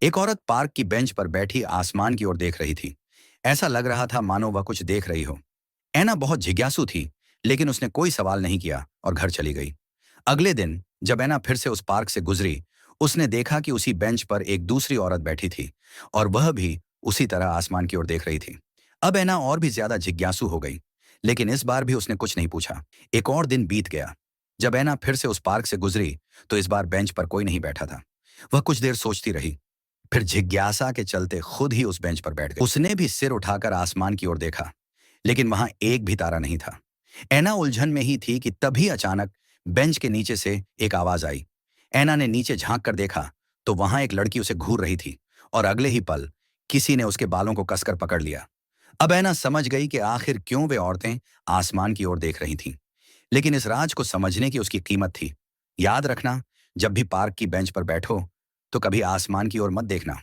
एक औरत पार्क की बेंच पर बैठी आसमान की ओर देख रही थी। ऐसा लग रहा था मानो वह कुछ देख रही हो। ऐना बहुत जिज्ञासु थी, लेकिन उसने कोई सवाल नहीं किया और घर चली गई। अगले दिन जब ऐना फिर से उस पार्क से गुजरी, उसने देखा कि उसी बेंच पर एक दूसरी औरत बैठी थी और वह भी उसी तरह आसमान की ओर देख रही थी। अब ऐना और भी ज्यादा जिज्ञासु हो गई, लेकिन इस बार भी उसने कुछ नहीं पूछा। एक और दिन बीत गया। जब ऐना फिर से उस पार्क से गुजरी, तो इस बार बेंच पर कोई नहीं बैठा था। वह कुछ देर सोचती रही, फिर जिज्ञासा के चलते खुद ही उस बेंच पर बैठ गई। उसने भी सिर उठाकर आसमान की ओर देखा, लेकिन वहां एक भी तारा नहीं था। ऐना उलझन में ही थी कि तभी अचानक बेंच के नीचे से एक आवाज आई। ऐना ने नीचे झांक कर देखा, तो वहां एक लड़की उसे घूर रही थी और अगले ही पल किसी ने उसके बालों को कसकर पकड़ लिया। अब ऐना समझ गई कि आखिर क्यों वे औरतें आसमान की ओर देख रही थीं। लेकिन इस राज को समझने की उसकी कीमत थी। याद रखना, जब भी पार्क की बेंच पर बैठो, तो कभी आसमान की ओर मत देखना।